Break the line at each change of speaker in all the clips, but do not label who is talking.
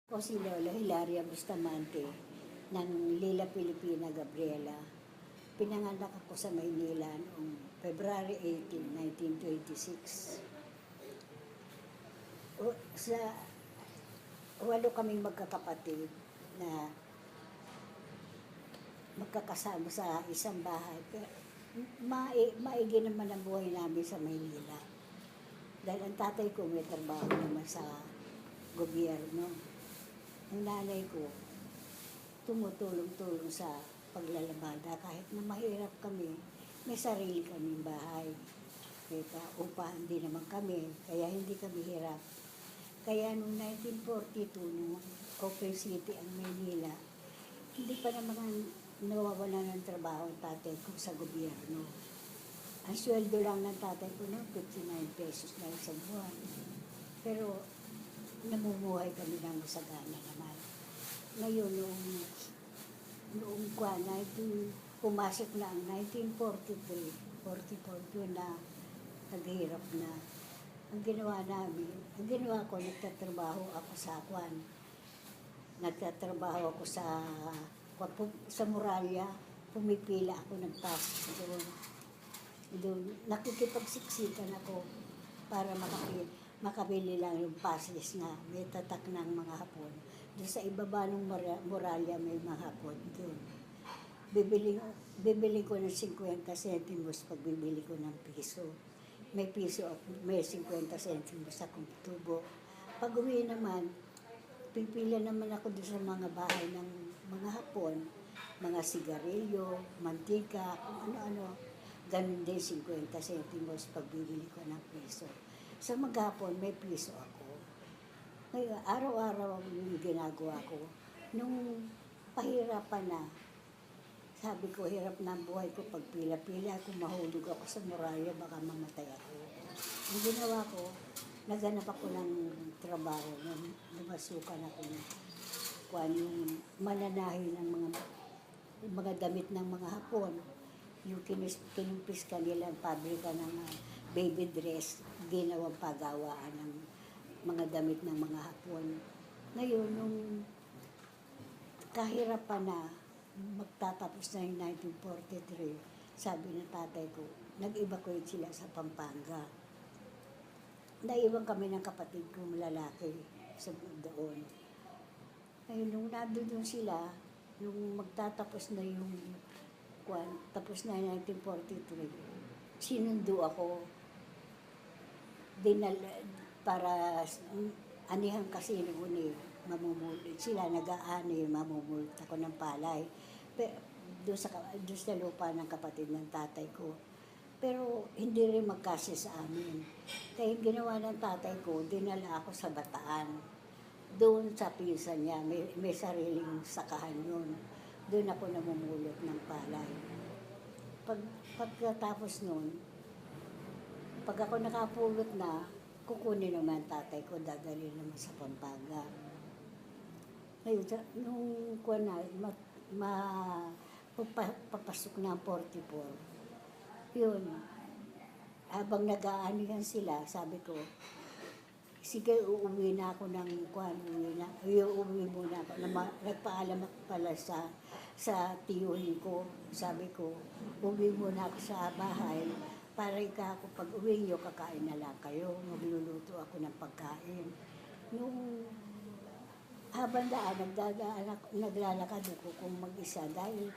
Ako si Lola Hilaria Bustamante ng Lila Pilipina Gabriela. Pinanganak ako sa Maynila noong February 18, 1926. Sa walo kaming magkakapatid na magkakasama sa isang bahay. Pero maigi naman ang buhay namin sa Maynila. Dahil ang tatay ko may trabaho naman sa gobyerno. Ang nanay ko tumutulong-tulong sa paglalabada. Kahit na mahirap kami, may sarili kaming bahay. Kaya upahan din naman kami, kaya hindi kami hirap. Kaya noong 1942, nung Open City ang Maynila, hindi pa naman nawawala ng trabaho ang tatay ko sa gobyerno. Ang sweldo lang ng tatay ko noon, 59 pesos na isang buwan. Pero namumuhay kami ng masagana naman. Ngayon, noong pumasok na ang 1943, 44 yun na naghihirap na. Ang ginawa ko, nagtatrabaho ako sa Kwan. Nagtatrabaho ako sa Muralya. Pumipila ako ng pass doon. Nakikipagsiksikan ako para makabili lang yung passes na may tatak ng mga Hapon. Doon sa ibaba ng Muralya may mga Hapon doon. Bibili ko ng 50 centimos pag bibili ko ng piso. May piso, may 50 centimos akong tubo. Pag uwi naman, pipila naman ako doon sa mga bahay ng mga Hapon, mga sigarilyo, mantika, kung ano-ano. Ganun din 50 centimos pag bibili ko ng piso. Sa maghapon, may piso ako. Ngayon, araw-araw yung ginagawa ko. Nung pahirapan na, sabi ko, hirap na ang buhay ko. Pag pila-pila ako, mahulog ako sa muralya, baka mamatay ako. Ang ginawa ko, naghanap ako ng trabaho. Namasukan ako ng yung mananahi ng mga damit ng mga Hapon. Yung kinumpis kanila ang pabrika ng baby dress, ginawang pagawaan ng mga damit ng mga Hapon. Ngayon, nung kahirapan na, magtatapos na yung 1943, sabi ng tatay ko, nag-evacuate sila sa Pampanga. Naiwan kami ng kapatid kong lalaki sa doon. Ngayon, nung nandun sila, nung magtatapos na yung tapos na 1943, sinundo ako para anihan kasi noon mamumulit sila, nag-aani, mamumulit ako ng palay. Pero doon sa lupa ng kapatid ng tatay ko. Pero hindi rin magkasya sa amin. Kaya yung ginawa ng tatay ko, dinala ako sa Bataan. Doon sa pinsan niya, may sariling sakahan yun. Doon ako namumulot ng palay. Pagkatapos nun, pag ako nakapulot na, kukunin naman tatay ko, dadalhin naman sa Pampanga. Ngayon, nung papasok na ang 44, yun, habang nag-aanihan sila, sabi ko, sige, uuwi na ako uuwi muna ako. Nagpaalam ako pala sa tiyuhin ko. Sabi ko, uwi muna ako sa bahay para ako pag uwi nyo, kakain na lang kayo. Magluluto ako ng pagkain. Nung habang naglalakad ako kung mag-isa dahil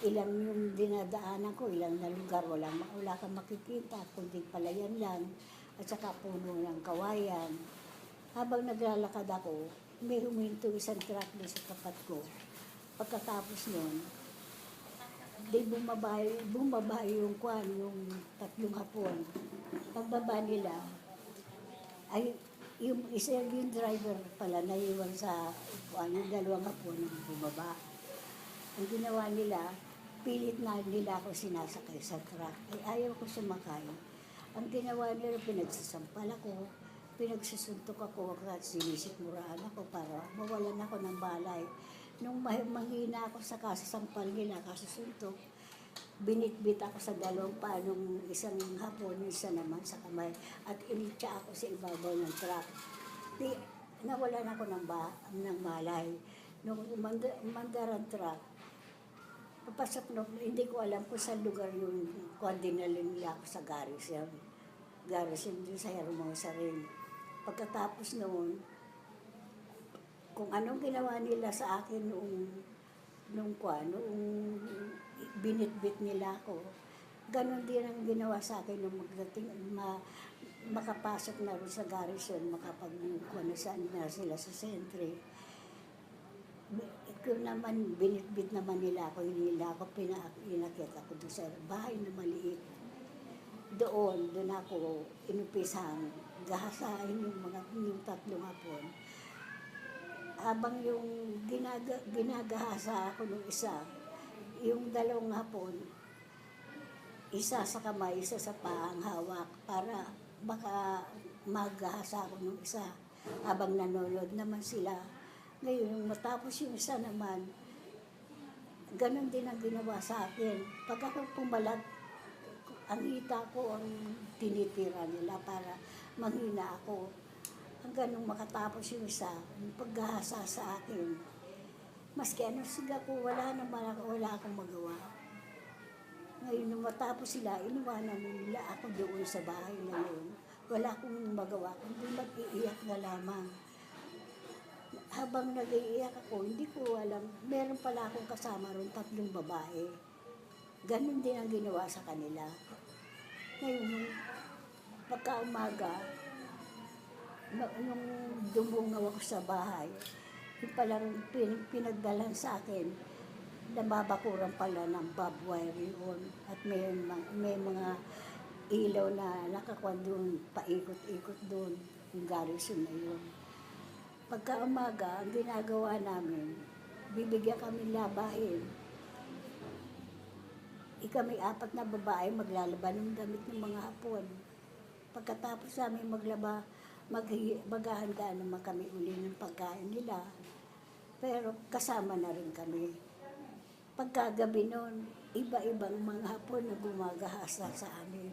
ilang yung dinadaanan ko, ilang na lugar, wala kang makikita, kundi palayan lang, at saka puno ng kawayan. Habang naglalakad ako, may huminto isang truck doon sa tapat ko. Pagkatapos nun, bumaba yung tatlong Hapon. Pagbaba nila, ay yung driver pala naiwan sa yung dalawang Hapon bumaba. Ang ginawa nila, pilit na nila ako sinasakay sa truck. Ay ayaw ko sumakay. Ang ginawa nila, pinagsasampal ako, pinagsusuntok ako, at sinisikmuraan ako para mawalan ako ng balay. Nung mahina ako sa kasasampal nila, kasusuntok, binitbit ako sa dalawang paa nung isang Hapon, isa naman sa kamay, at initsa ako sa ibabaw ng truck. nawalan ako ng malay. Nung umandaran truck, papasok na, hindi ko alam kung saan lugar yung kung dinalhin nila ako sa Garrison. Garrison din sa Hermosa rin. Pagkatapos noon, kung anong ginawa nila sa akin noong binitbit nila ako, ganon din ang ginawa sa akin nung magdating, makapasok na rin sa Garrison, saan na sila sa Sentry. Ikaw naman, binitbit naman nila ako, hindi nila ako inakit ako doon sa bahay na maliit. Doon ako inupisang gahasain yung tatlong hapon. Habang yung ginagahasa ako nung isa, yung dalawang hapon, isa sa kamay, isa sa paa ang hawak para baka maggahasa ako nung isa habang nanonood naman sila. Ngayon, matapos yung isa naman, ganon din ang ginawa sa akin. Pag ako pumalag, ang hita ko ang tinitira nila para manghina ako. Hanggang nung makatapos yung isa, yung paggahasa sa akin, maski ano siga ko, wala akong magawa. Ngayon, nung matapos sila, inuwanan nila ako doon sa bahay na yun. Wala akong magawa, kundi mag-iiyak na lamang. Habang nag-iiyak ako, hindi ko alam, meron pala akong kasama ron 3 babae. Ganon din ang ginawa sa kanila. Ngayon, nung pagkaumaga, nung dumungaw ako sa bahay, yung pala rin pinagdalan sa akin, nababakuran pala ng barbed wire yun. At may mga ilaw na nakakuha doon, paikot-ikot doon, yung Garrison na yun. Pagkaumaga, ang ginagawa namin, bibigyan kami labahin. Kami 4 na babae maglalaban ng damit ng mga hapon. Pagkatapos namin maghahanda naman kami uli ng pagkain nila. Pero kasama na rin kami. Pagkagabi noon, iba-ibang mga hapon na gumagahasa sa amin.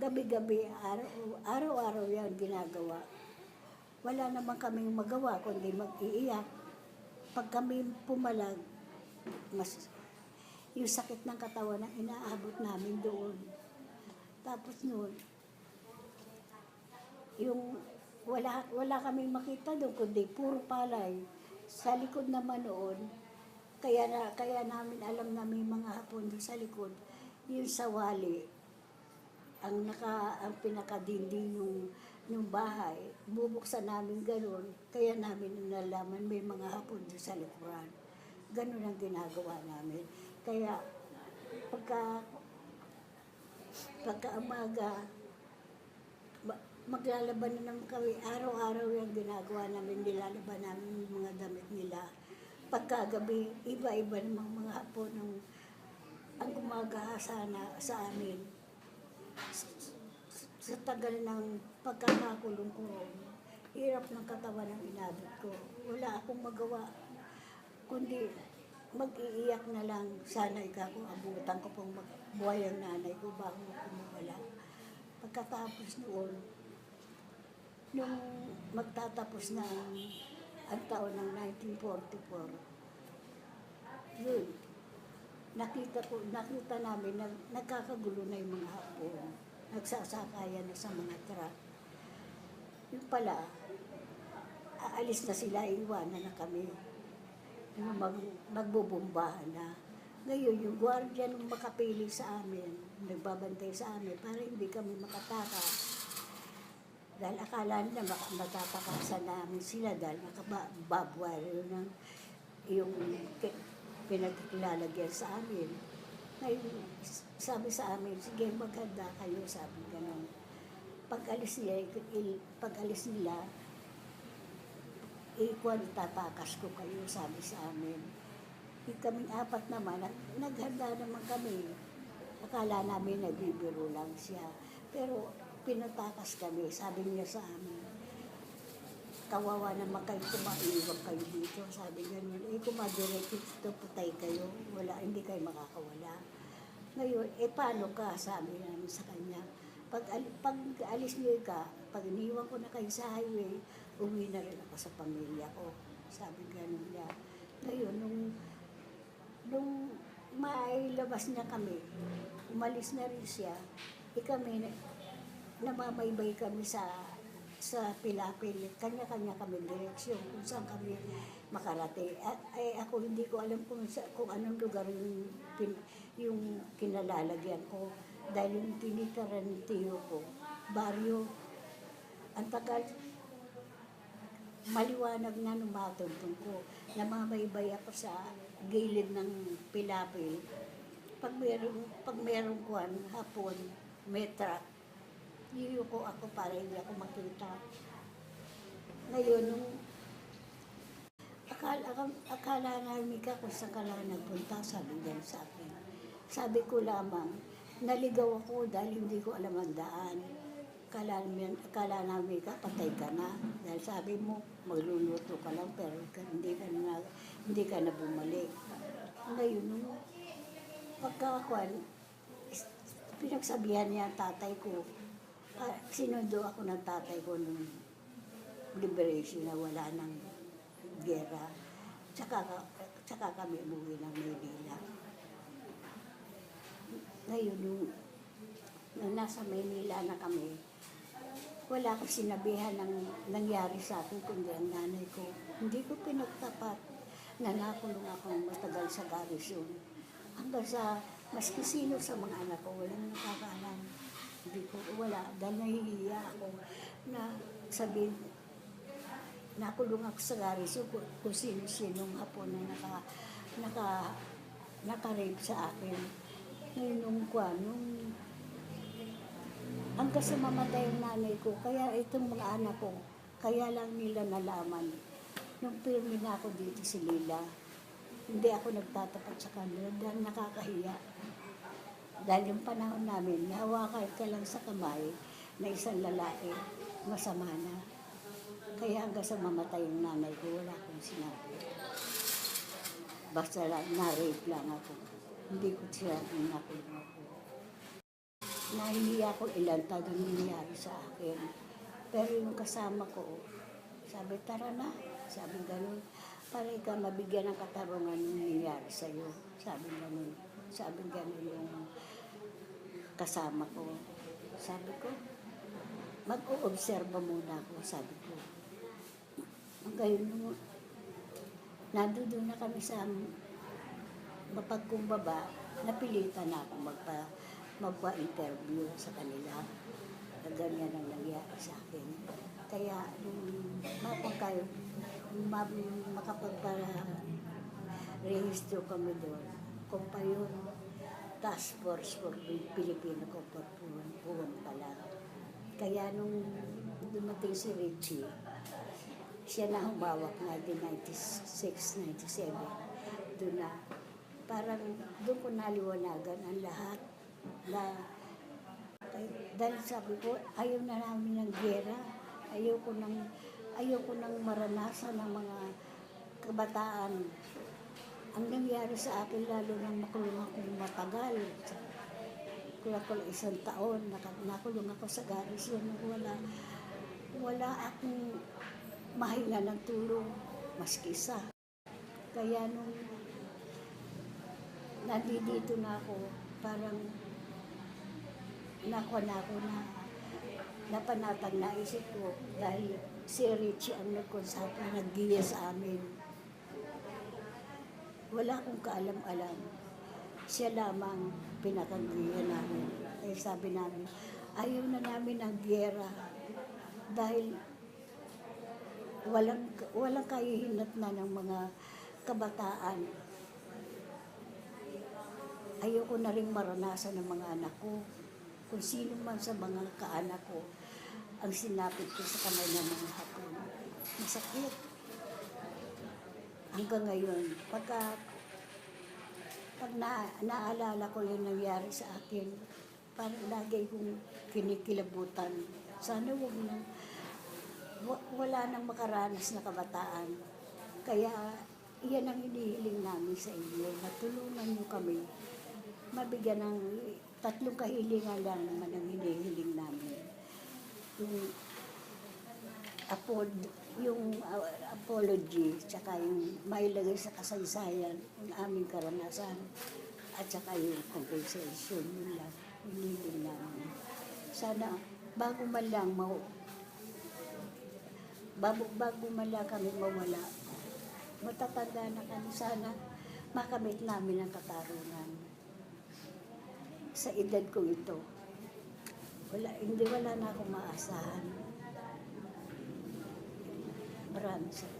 Gabi-gabi, araw-araw yan ginagawa. Wala naman kaming magawa kundi mag-iiyak. Pag kami pumalag, yung sakit ng katawan ang inaabot namin doon. Tapos noon, yung wala kaming makita doon kundi puro palay. Sa likod naman noon, kaya namin alam namin mga hapon doon sa likod, yung sawali, ang pinakadinding ng bahay, bubuksan namin gano'n, kaya namin nalaman may mga hapon doon sa likuran. Gano'n ang ginagawa namin. Kaya pagka umaga, maglalaban na naman kami. Araw-araw yung ginagawa namin, nilalaban namin yung mga damit nila. Pagkagabi, iba-iba namang mga hapon ang gumagahasa sa amin. Sa tagal ng pagkakakulong ko, hirap ng katawan ang inabot ko. Wala akong magawa, kundi mag-iiyak na lang. Sana kung abutan ko pong buhay ang nanay ko bago kumawala. Pagkatapos noon, nung magtatapos na ang taon ng 1944, yun, nakita namin na nagkakagulo na yung mga hapon. Nagsasakayan na sa mga truck. Yung pala, aalis na sila, iwanan na kami. Magbubumbahan na. Ngayon, yung gwardiya nung makapili sa amin, nagbabantay sa amin para hindi kami makatakas. Dahil akala nila matatakasan namin sila dahil nakababwire yung pinaglalagyan sa amin. Ngayon, sabi sa amin, sige maghanda kayo, sabi gano'n. Pag-alis nila, tatakas ko kayo, sabi sa amin. Kaming 4 naman, naghanda naman kami. Akala namin nagbibiro lang siya. Pero pinatakas kami, sabi niya sa amin, kawawa naman kayo, kumaiwag kayo dito, sabi ganyan. Kumadiretso dito, putay kayo, hindi kayo makakawala. Ngayon, paano ka, sabi namin sa kanya, pag alis niyo pag iniwan ko na kayo sa highway, uwi na rin ako sa pamilya ko. Sabi ganun niya. Ngayon, nung mailabas niya kami, umalis na rin siya, kami, namamaybay kami sa Pilapil. Kanya-kanya kami direksyon kung saan kami makarating. Ay ako hindi ko alam kung anong lugar yung kinalalagyan ko. Dahil yung tinitira ng tiyo ko, baryo. Ang tagal, maliwanag na nung matuntun ko. Namamaybay ako sa gilid ng Pilapil. Pag merong kuwan, hapon, may truck, ko ako para hindi ako makita. Ngayon, nung akala namin ka kung saan ka lang nagpunta, sabi niya sa akin. Sabi ko lamang, naligaw ako dahil hindi ko alam ang daan. Akala namin ka, patay ka na. Dahil sabi mo, magluluto ka lang pero hindi ka na bumalik. Ngayon, nung pagkakakuan, pinagsabihan niya ang tatay ko. Sinundo ako ng tatay ko nung liberation na wala ng gera. Tsaka kami umuwi ng Maynila. Ngayon, nung nasa Maynila na kami, wala akong sinabihan ng nangyari sa akin kundi ang nanay ko. Hindi ko pinagtapat na nakulong ako matagal sa garrison. Hanggang sa, maski sino sa mga anak ko, walang nakakaalam. Hindi ko, wala. Dahil nahihiya ako na sabihin, nakulong ako sa garrison kung sino-sinong hapon na naka-rape sa akin. Ngayon nung hanggang sa mamatay ang nanay ko, kaya itong mga anak ko, kaya lang nila nalaman. Nung pirmi na ako dito si Lila, hindi ako nagtatapat sa kanila dahil nakakahiya. Dahil yung panahon namin, nahawakan ka lang sa kamay na isang lalaki, masama na. Kaya hanggang sa mamatay yung nanay ko, wala akong sinabi. Basta na-rape lang ako. Hindi ko sinabing nakulong ako. Nahihiya ko ilang taon nangyari sa akin. Pero yung kasama ko, sabi, tara na. Sabi ganun, para ikaw mabigyan ng katarungan yung nangyari sa'yo. Sabi ganun. Sabi ganun yung kasama ko. Sabi ko, mag-o-obserba muna ako, sabi ko. Ngayon, nandoon na kami sa mapagkumbaba, napilitan na ako magpa-interview sa kanila. Ganyan ang nangyari sa akin. Kaya, makapagpa-rehistro kami doon, kung pa yun, Task Force for Filipino Corporation pala. Kaya nung dumating si Richie, siya na humawak 1996-97. Doon na, parang doon ko naliwanagan ang lahat na dahil sabi ko, ayaw na namin ng gera, ayaw ko nang maranasan ng mga kabataan. Ang nangyari sa akin, lalo nang makulong akong matagal. Kula isang taon, nakulong ako sa garrison. Wala akong mahinga ng tulong, maski isa. Kaya nung nandito na ako, parang nakuha na ako na napanatag na isip ko dahil si Richie ang nagkonsapa, naggiya sa amin. Wala akong kaalam-alam. Siya lamang pinakagriya namin. Kaya sabi namin, ayaw na namin ang giyera dahil walang kahihinat na ng mga kabataan. Ayaw ko na rin maranasan ng mga anak ko. Kung sino man sa mga kaanak ko ang sinapit ko sa kamay ng mga hapon. Masakit. Hanggang ngayon, pag naalala ko yung nangyari sa akin, parang lagi kong kinikilabutan. Sana wala nang makaranas na kabataan. Kaya iyan ang hinihiling namin sa inyo. Matulungan niyo kami. Mabigyan ng 3 kahilingan lang naman ang hinihiling namin. Yung yung apology, tsaka yung mailagay sa kasaysayan, yung aming karanasan, at saka yung compensation, yun lang, hiniling namin. Sana, bago man lang, bago man lang kami mawala, matatanda na kami, sana makamit namin ang katarungan. Sa edad ko ito, wala na akong maasahan. Maraming salamat.